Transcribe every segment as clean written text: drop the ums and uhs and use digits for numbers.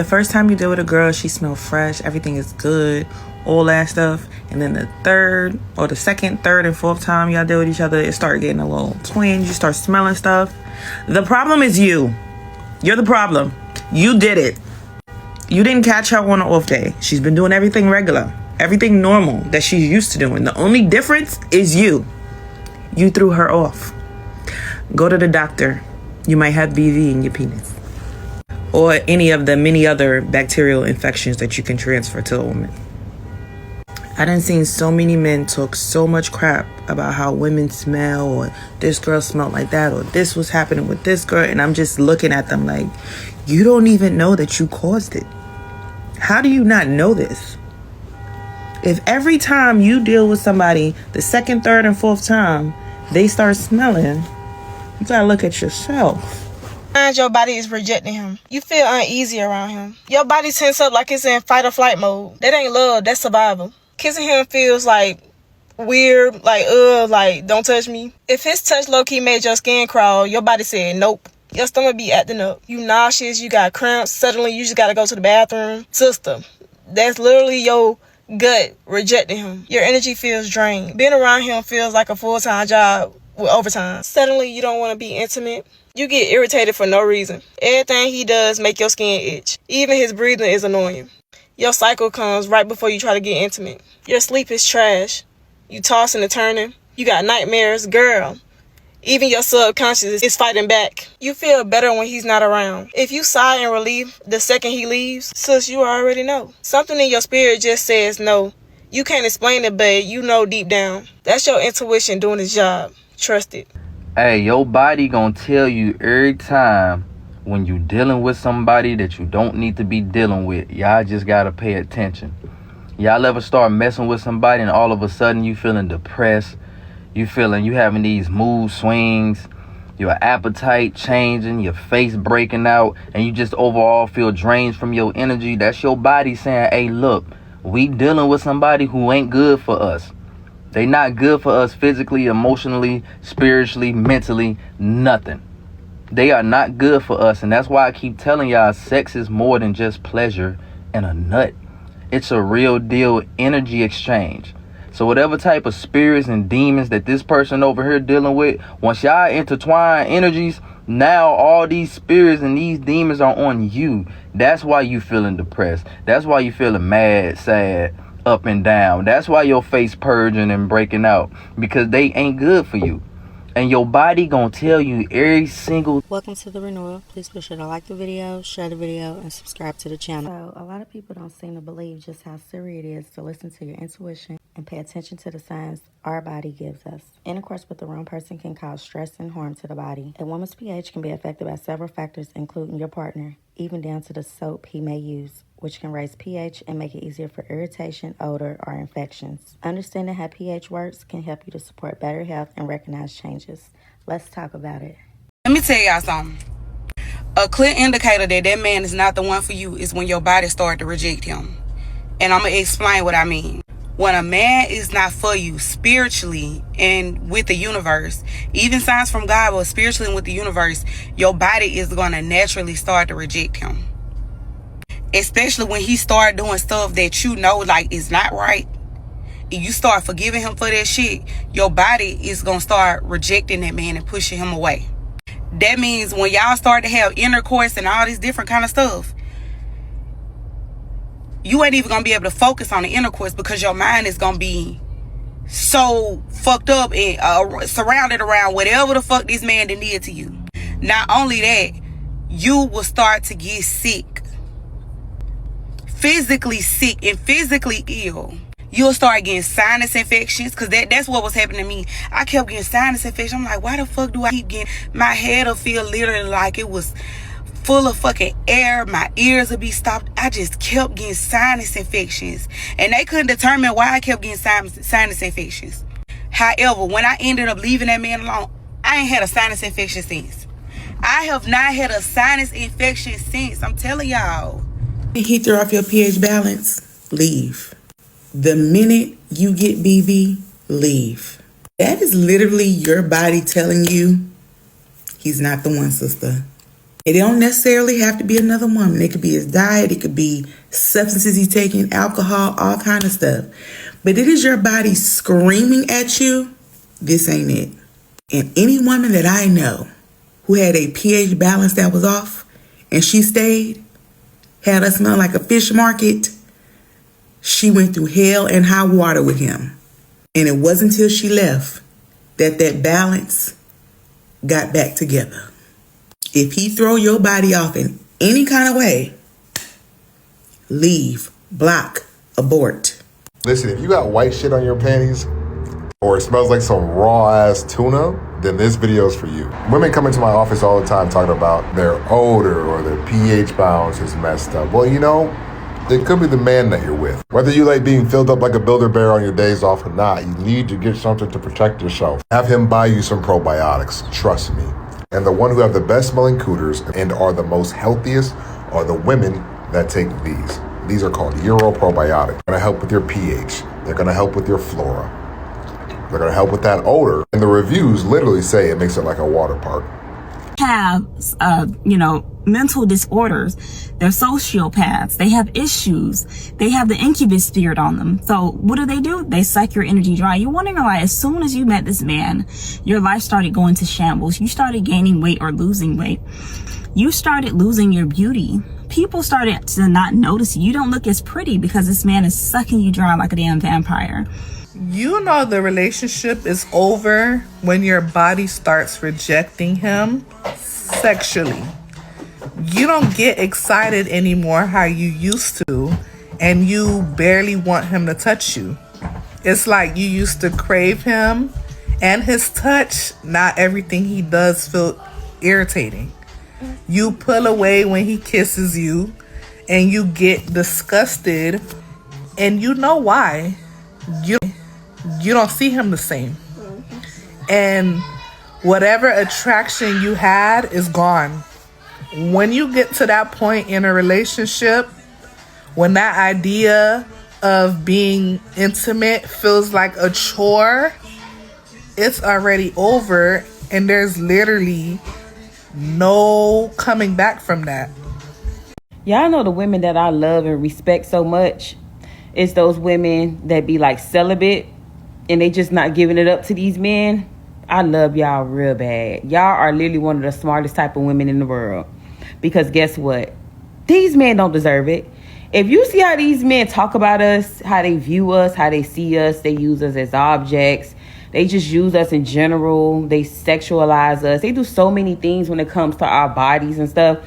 first time you deal with a girl, she smells fresh, everything is good, all that stuff. And then the third or the second, third, and fourth time y'all deal with each other, it start getting a little twinge. You start smelling stuff. The problem is you. You're the problem. You did it. You didn't catch her on an off day. She's been doing everything regular, everything normal that she's used to doing. The only difference is you. You threw her off. Go to the doctor. You might have BV in your penis, or any of the many other bacterial infections that you can transfer to a woman. I done seen so many men talk so much crap about how women smell, or this girl smelled like that, or this was happening with this girl, and I'm just looking at them like, you don't even know that you caused it. How do you not know this? If every time you deal with somebody, the second, third, and fourth time, they start smelling, you gotta look at yourself. Your body is rejecting him. You feel uneasy around him. Your body tense up like it's in fight or flight mode. That ain't love, that's survival. Kissing him feels like weird, like don't touch me. If his touch low-key made your skin crawl, your body said nope. Your stomach be acting up. You nauseous, you got cramps, suddenly you just gotta go to the bathroom. Sister, that's literally your gut rejecting him. Your energy feels drained. Being around him feels like a full-time job with overtime. Suddenly you don't want to be intimate. You get irritated for no reason. Everything he does make your skin itch. Even his breathing is annoying. Your cycle comes right before you try to get intimate. Your sleep is trash. You tossing and turning. You got nightmares. Girl, even your subconscious is fighting back. You feel better when he's not around. If you sigh in relief the second he leaves, sis, you already know. Something in your spirit just says no. You can't explain it, but you know deep down. That's your intuition doing its job. Trust it. Hey, your body gonna tell you every time when you dealing with somebody that you don't need to be dealing with. Y'all just gotta pay attention. Y'all ever start messing with somebody and all of a sudden you feeling depressed? You having these mood swings, your appetite changing, your face breaking out, and you just overall feel drained from your energy? That's your body saying, hey, look, we dealing with somebody who ain't good for us. They not good for us physically, emotionally, spiritually, mentally, nothing. They are not good for us, and that's why I keep telling y'all sex is more than just pleasure and a nut. It's a real deal energy exchange. So whatever type of spirits and demons that this person over here dealing with, once y'all intertwine energies, now all these spirits and these demons are on you. That's why you feeling depressed. That's why you feeling mad, sad, up and down. That's why your face purging and breaking out, because they ain't good for you. And your body gonna tell you every single... Welcome to the renewal. Please be sure to like the video, share the video, and subscribe to the channel. So a lot of people don't seem to believe just how serious it is to listen to your intuition and pay attention to the signs our body gives us. Intercourse with the wrong person can cause stress and harm to the body. A woman's pH can be affected by several factors, including your partner, even down to the soap he may use, which can raise pH and make it easier for irritation, odor, or infections. Understanding how pH works can help you to support better health and recognize changes. Let's talk about it. Let me tell y'all something. A clear indicator that that man is not the one for you is when your body starts to reject him. And I'm going to explain what I mean. When a man is not for you spiritually and with the universe, even signs from God, but spiritually and with the universe, your body is going to naturally start to reject him. Especially when he start doing stuff that you know like is not right. And you start forgiving him for that shit, your body is going to start rejecting that man and pushing him away. That means when y'all start to have intercourse and all this different kind of stuff, you ain't even going to be able to focus on the intercourse because your mind is going to be so fucked up and surrounded around whatever the fuck this man did to you. Not only that, you will start to get sick. Physically sick and physically ill. You'll start getting sinus infections, because that's what was happening to me. I kept getting sinus infections. I'm like, why the fuck do I keep getting... My head will feel literally like it was full of fucking air. My ears would be stopped. I just kept getting sinus infections. And they couldn't determine why I kept getting sinus infections. However, when I ended up leaving that man alone, I ain't had a sinus infection since. I have not had a sinus infection since. I'm telling y'all. He threw off your pH balance, leave. The minute you get BV, leave. That is literally your body telling you he's not the one, sister. It don't necessarily have to be another woman. It could be his diet. It could be substances he's taking, alcohol, all kind of stuff. But it is your body screaming at you, this ain't it. And any woman that I know who had a pH balance that was off and she stayed, had her smell like a fish market, she went through hell and high water with him. And it wasn't until she left that balance got back together. If he throw your body off in any kind of way, leave, block, abort. Listen, if you got white shit on your panties or it smells like some raw ass tuna, then this video is for you. Women come into my office all the time talking about their odor or their pH balance is messed up. Well, you know, it could be the man that you're with. Whether you like being filled up like a Build-A-Bear on your days off or not, you need to get something to protect yourself. Have him buy you some probiotics, trust me. And the one who have the best smelling cooters and are the most healthiest are the women that take these. These are called Euro probiotics. They're gonna help with your pH. They're gonna help with your flora. They're gonna help with that odor. And the reviews literally say it makes it like a water park. Have, mental disorders. They're sociopaths. They have issues. They have the incubus spirit on them. So what do? They suck your energy dry. You're wondering why as soon as you met this man, your life started going to shambles. You started gaining weight or losing weight. You started losing your beauty. People started to not notice you. You don't look as pretty because this man is sucking you dry like a damn vampire. You know the relationship is over when your body starts rejecting him sexually. You don't get excited anymore how you used to, and you barely want him to touch you. It's like you used to crave him and his touch. Not everything he does feel irritating. You pull away when he kisses you, and you get disgusted, and you know why. You don't see him the same. And whatever attraction you had is gone. When you get to that point in a relationship, when that idea of being intimate feels like a chore, it's already over, and there's literally no coming back from that. Y'all know the women that I love and respect so much. It's those women that be like celibate and they just not giving it up to these men. I love y'all real bad. Y'all are literally one of the smartest type of women in the world. Because guess what? These men don't deserve it. If you see how these men talk about us, how they view us, how they see us, they use us as objects. They just use us in general. They sexualize us. They do so many things when it comes to our bodies and stuff,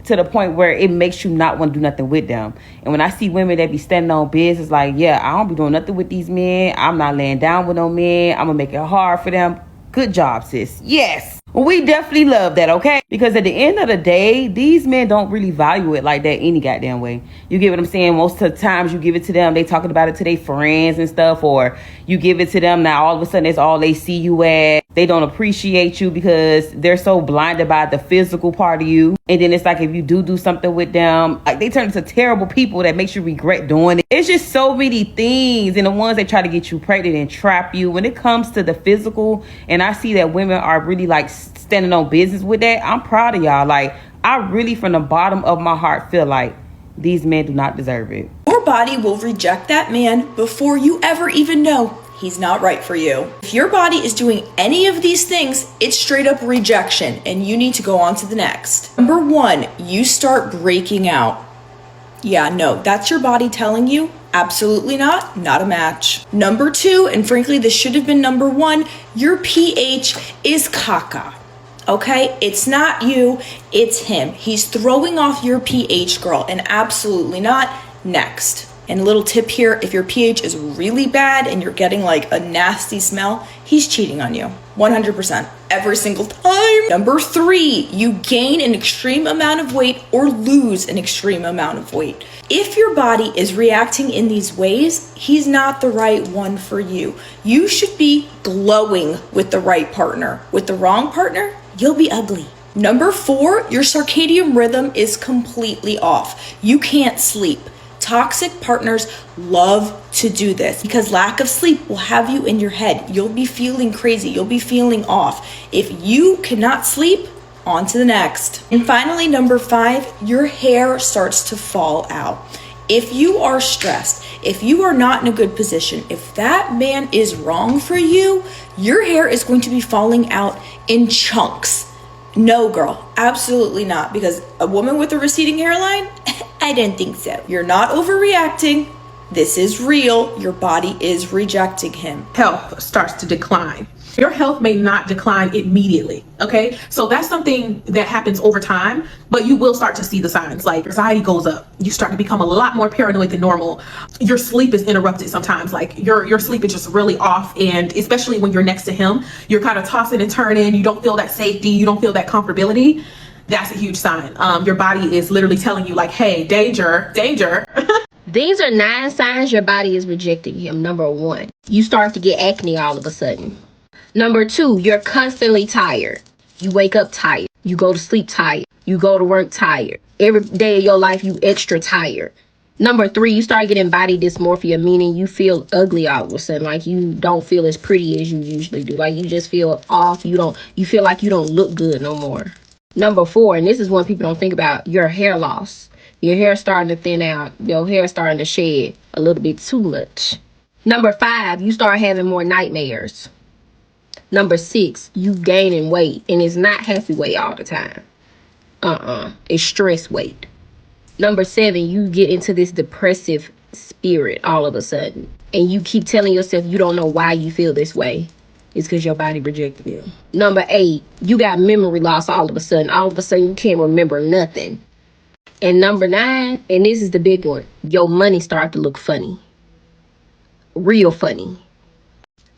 to the point where it makes you not want to do nothing with them. And when I see women that be standing on business like, yeah, I don't be doing nothing with these men. I'm not laying down with no men. I'm going to make it hard for them. Good job, sis. Yes. We definitely love that, okay? Because at the end of the day, these men don't really value it like that any goddamn way. You get what I'm saying? Most of the times you give it to them, they talking about it to their friends and stuff, or you give it to them, now all of a sudden it's all they see you at. They don't appreciate you because they're so blinded by the physical part of you. And then it's like if you do something with them, like they turn into terrible people that makes you regret doing it. It's just so many things. And the ones that try to get you pregnant and trap you. When it comes to the physical, and I see that women are really like standing on business with that, I'm proud of y'all. Like, I really from the bottom of my heart feel like these men do not deserve it. Your body will reject that man before you ever even know he's not right for you. If your body is doing any of these things, it's straight up rejection and you need to go on to the next. Number 1, you start breaking out. Yeah, no, that's your body telling you, absolutely not a match. Number 2, and frankly, this should have been number 1, your pH is caca. Okay, it's not you, it's him. He's throwing off your pH, girl, and absolutely not. Next. And a little tip here, if your pH is really bad and you're getting like a nasty smell, he's cheating on you. 100%. Every single time. Number 3, you gain an extreme amount of weight or lose an extreme amount of weight. If your body is reacting in these ways, he's not the right one for you. You should be glowing with the right partner. With the wrong partner, you'll be ugly. Number 4, your circadian rhythm is completely off. You can't sleep. Toxic partners love to do this because lack of sleep will have you in your head. You'll be feeling crazy. You'll be feeling off. If you cannot sleep, On to the next. And finally, number 5, your hair starts to fall out. If you are stressed, if you are not in a good position, if that man is wrong for you, your hair is going to be falling out in chunks. No, girl, absolutely not. Because a woman with a receding hairline, I don't think so. You're not overreacting. This is real. Your body is rejecting him. Health starts to decline. Your health may not decline immediately, okay? So that's something that happens over time, but you will start to see the signs. Like anxiety goes up. You start to become a lot more paranoid than normal. Your sleep is interrupted sometimes. Like your sleep is just really off, and especially when you're next to him, you're kind of tossing and turning. You don't feel that safety. You don't feel that comfortability. That's a huge sign. Your body is literally telling you like, hey, danger, danger. These are 9 signs your body is rejecting him. Number 1, you start to get acne all of a sudden. Number 2, you're constantly tired. You wake up tired. You go to sleep tired. You go to work tired. Every day of your life, you extra tired. Number 3, you start getting body dysmorphia, meaning you feel ugly all of a sudden. Like you don't feel as pretty as you usually do. Like you just feel off. You feel like you don't look good no more. Number 4, and this is one people don't think about, your hair loss. Your hair starting to thin out. Your hair starting to shed a little bit too much. Number 5, you start having more nightmares. Number 6, you gaining weight, and it's not healthy weight all the time. It's stress weight. Number 7, you get into this depressive spirit all of a sudden, and you keep telling yourself you don't know why you feel this way. It's because your body rejected you. Number 8, you got memory loss all of a sudden. All of a sudden, you can't remember nothing. And number 9, and this is the big one, your money start to look funny. Real funny.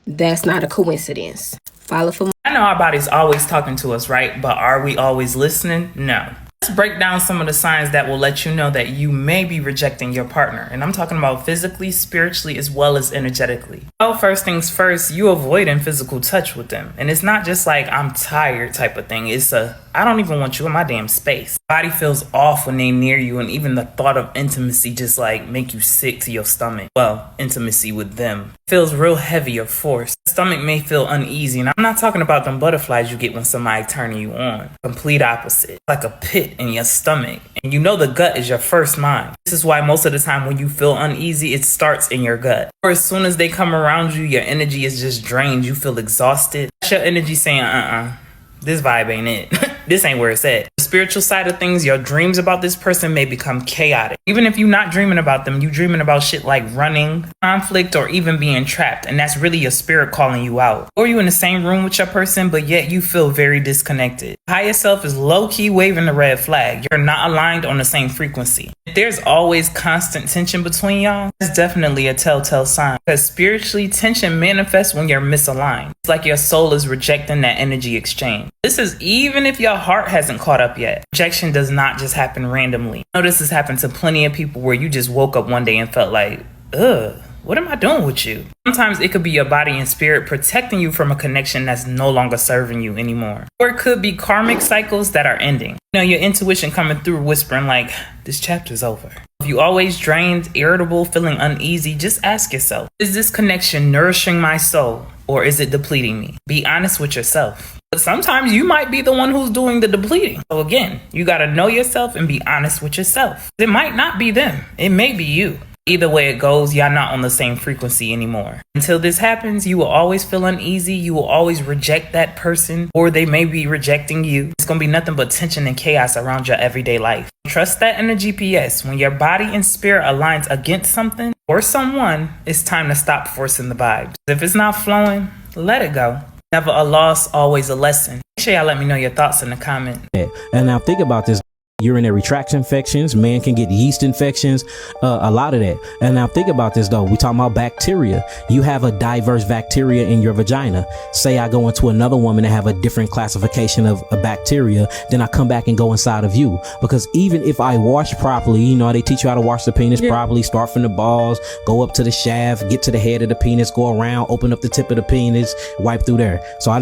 That's not a coincidence. Follow for more. I know our body's always talking to us, right? But are we always listening? No. Let's break down some of the signs that will let you know that you may be rejecting your partner. And I'm talking about physically, spiritually, as well as energetically. Well, first things first, you avoiding physical touch with them. And it's not just like I'm tired type of thing. It's I don't even want you in my damn space. Body feels off when they near you, and even the thought of intimacy just like make you sick to your stomach. Well, intimacy with them feels real heavy or forced. The stomach may feel uneasy, and I'm not talking about them butterflies you get when somebody turning you on. Complete opposite. Like a pit in your stomach, and you know the gut is your first mind. This is why most of the time when you feel uneasy, it starts in your gut. Or as soon as they come around you, your energy is just drained. You feel exhausted. That's your energy saying, this vibe ain't it. This ain't where it's at. The spiritual side of things, your dreams about this person may become chaotic. Even if you're not dreaming about them, you dreaming about shit like running, conflict, or even being trapped. And that's really your spirit calling you out. Or you in the same room with your person, but yet you feel very disconnected. Higher self is low-key waving the red flag. You're not aligned on the same frequency. If there's always constant tension between y'all, that's definitely a telltale sign. Because spiritually, tension manifests when you're misaligned. It's like your soul is rejecting that energy exchange. This is even if your heart hasn't caught up yet. Rejection does not just happen randomly. I know this has happened to plenty of people where you just woke up one day and felt like, what am I doing with you? Sometimes it could be your body and spirit protecting you from a connection that's no longer serving you anymore. Or it could be karmic cycles that are ending. You know, your intuition coming through whispering like, this chapter's over. If you always drained, irritable, feeling uneasy, just ask yourself, is this connection nourishing my soul or is it depleting me? Be honest with yourself. But sometimes you might be the one who's doing the depleting. So again, you got to know yourself and be honest with yourself. It might not be them. It may be you. Either way it goes, y'all not on the same frequency anymore. Until this happens, you will always feel uneasy. You will always reject that person, or they may be rejecting you. It's going to be nothing but tension and chaos around your everyday life. Trust that inner GPS. When your body and spirit aligns against something or someone, it's time to stop forcing the vibes. If it's not flowing, let it go. Never a loss, always a lesson. Make sure y'all let me know your thoughts in the comment. And now think about this. Urinary tract infections, man can get yeast infections, a lot of that. And now think about this though, we talking about bacteria. You have a diverse bacteria in your vagina. Say I go into another woman and have a different classification of a bacteria, then I come back and go inside of you. Because even if I wash properly, you know, they teach you how to wash the penis properly, start from the balls, go up to the shaft, get to the head of the penis, go around, open up the tip of the penis, wipe through there. So I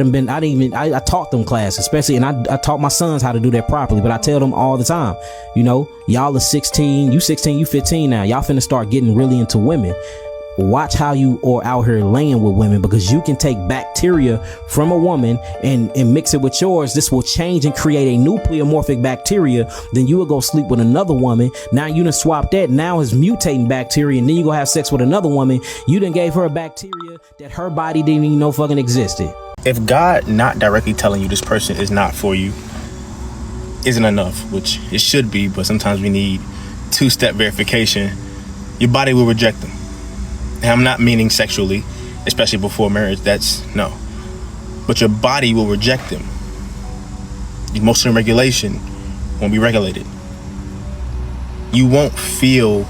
taught them class, especially, and I taught my sons how to do that properly, but I tell them all the time, you know, y'all are 16, you 16, you 15 now, y'all finna start getting really into women. watch how you are out here laying with women, because you can take bacteria from a woman and mix it with yours. This will change and create a new pleomorphic bacteria. Then you will go sleep with another woman. Now you done swap that. Now it's mutating bacteria, and then you go have sex with another woman. You done gave her a bacteria that her body didn't even know fucking existed. If God not directly telling you this person is not for you isn't enough, which it should be, but sometimes we need two-step verification, your body will reject them. And I'm not meaning sexually, especially before marriage. That's no. But your body will reject them. Emotional regulation won't be regulated. You won't feel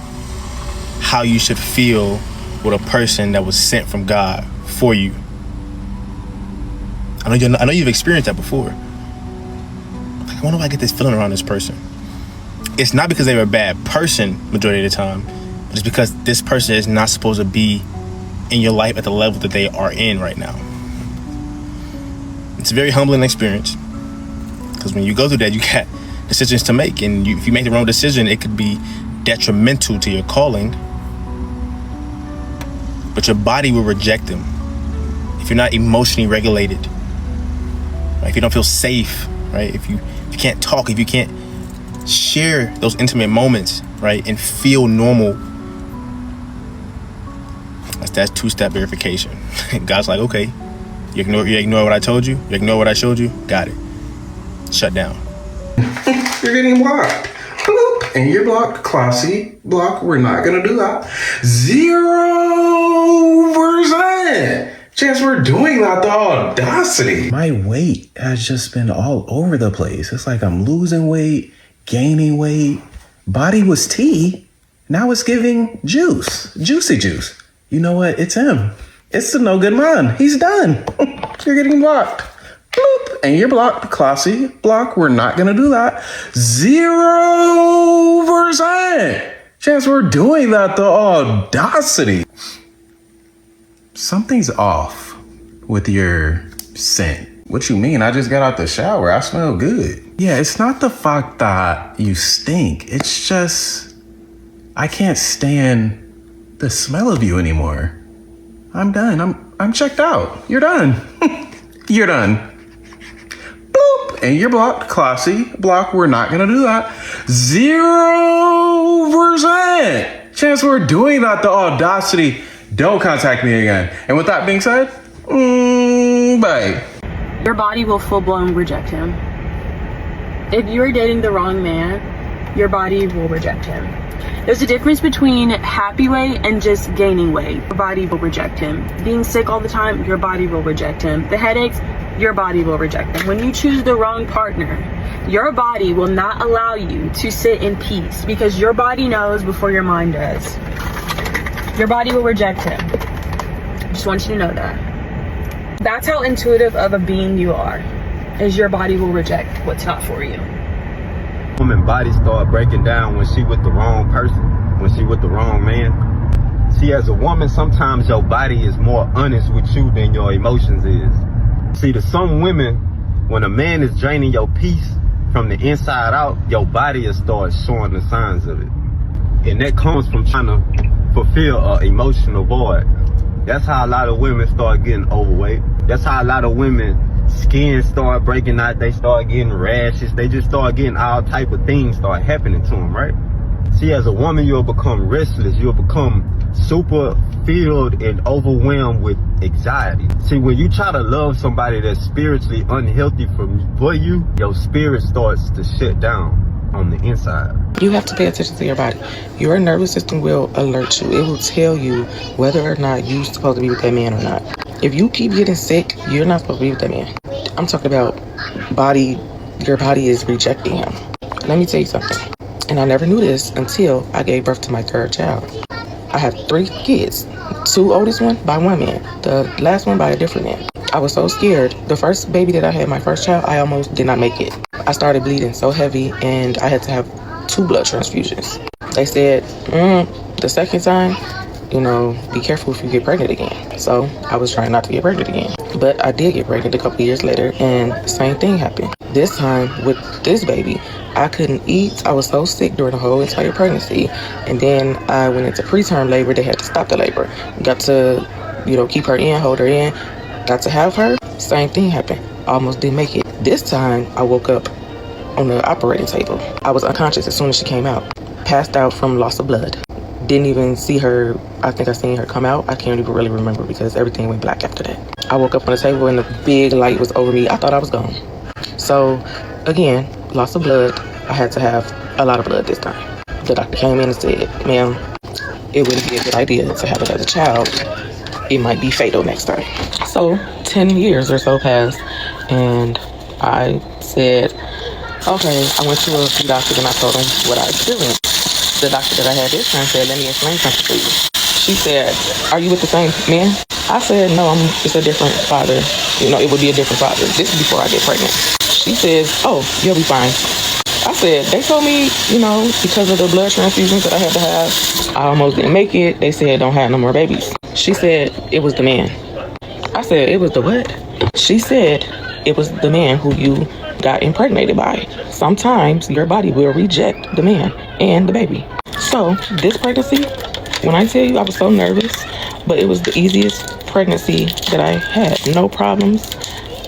how you should feel with a person that was sent from God for you. I know you've experienced that before. I wonder why I get this feeling around this person. It's not because they were a bad person majority of the time, but it's because this person is not supposed to be in your life at the level that they are in right now. It's a very humbling experience, because when you go through that, you got decisions to make, and if you make the wrong decision, it could be detrimental to your calling. But your body will reject them if you're not emotionally regulated. Right? If you don't feel safe, right? If you can't talk, if you can't share those intimate moments, right, and feel normal, that's two-step verification. God's like, okay, you ignore what I told you, you ignore what I showed you, got it. Shut down. You're getting blocked. Boop. And you're blocked. Classy. Block. We're not gonna do that. 0% chance we're doing that. The audacity. My weight has just been all over the place. It's like I'm losing weight, gaining weight. Body was tea. Now it's giving juice. Juicy juice. You know what? It's him. It's the no good man. He's done. You're getting blocked. Bloop. And you're blocked. Classy. Block. We're not gonna do that. 0% chance we're doing that. The audacity. Something's off with your scent. What you mean? I just got out the shower. I smell good. Yeah, it's not the fact that you stink. It's just I can't stand the smell of you anymore. I'm done. I'm checked out. You're done. You're done. Boop. And you're blocked. Classy. Block. We're not gonna do that. 0% chance we're doing that. The audacity. Don't contact me again. And with that being said, bye. Your body will full-blown reject him. If you're dating the wrong man, your body will reject him. There's a difference between happy weight and just gaining weight. Your body will reject him. Being sick all the time, your body will reject him. The headaches, your body will reject them. When you choose the wrong partner, your body will not allow you to sit in peace, because your body knows before your mind does. Your body will reject him. I just want you to know that. That's how intuitive of a being you are, is your body will reject what's not for you. Woman body start breaking down when she with the wrong person, when she with the wrong man. See, as a woman, sometimes your body is more honest with you than your emotions is. See, to some women, when a man is draining your peace from the inside out, your body will start showing the signs of it. And that comes from trying to fulfill an emotional void. That's how a lot of women start getting overweight. That's how a lot of women skin start breaking out. They start getting rashes. They just start getting all type of things start happening to them, right? See, as a woman, you'll become restless. You'll become super filled and overwhelmed with anxiety. See, when you try to love somebody that's spiritually unhealthy for you, your spirit starts to shut down on the inside. You have to pay attention to your body. Your nervous system will alert you. It will tell you whether or not you're supposed to be with that man or not. If you keep getting sick, you're not supposed to be with that man. I'm talking about body. Your body is rejecting him. Let me tell you something. And I never knew this until I gave birth to my third child. I have 3 kids. 2 oldest one by one man. The last one by a different man. I was so scared. The first baby that I had, my first child, I almost did not make it. I started bleeding so heavy and I had to have 2 blood transfusions. They said, the second time, be careful if you get pregnant again. So I was trying not to get pregnant again. But I did get pregnant a couple years later and the same thing happened. This time with this baby, I couldn't eat. I was so sick during the whole entire pregnancy. And then I went into preterm labor. They had to stop the labor. Got to, keep her in, hold her in. Got to have her. Same thing happened. Almost didn't make it. This time I woke up on the operating table. I was unconscious as soon as she came out. Passed out from loss of blood. Didn't even see her. I think I seen her come out. I can't even really remember because everything went black after that. I woke up on the table and the big light was over me. I thought I was gone. So again, loss of blood. I had to have a lot of blood this time. The doctor came in and said, ma'am, it wouldn't be a good idea to have it as a child. It might be fatal next time. So 10 years or so passed and I said, okay, I went to a few doctors and I told them what I experienced. The doctor that I had this time said, let me explain something to you. She said, are you with the same man? I said, no, it's a different father. It would be a different father. This is before I get pregnant. She says, oh, you'll be fine. I said, they told me, because of the blood transfusions that I had to have, I almost didn't make it. They said, don't have no more babies. She said, it was the man. I said, it was the what? She said, it was the man who you got impregnated by. Sometimes your body will reject the man and the baby. So this pregnancy, when I tell you I was so nervous, but it was the easiest pregnancy that I had. No problems.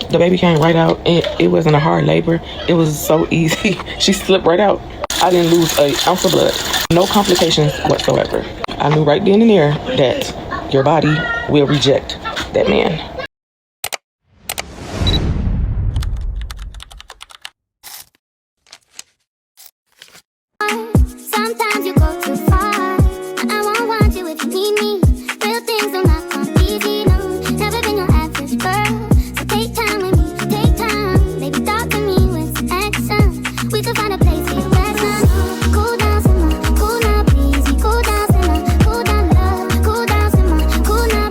The baby came right out. It wasn't a hard labor. It was so easy. She slipped right out. I didn't lose an ounce of blood. No complications whatsoever. I knew right then and there that your body will reject that man.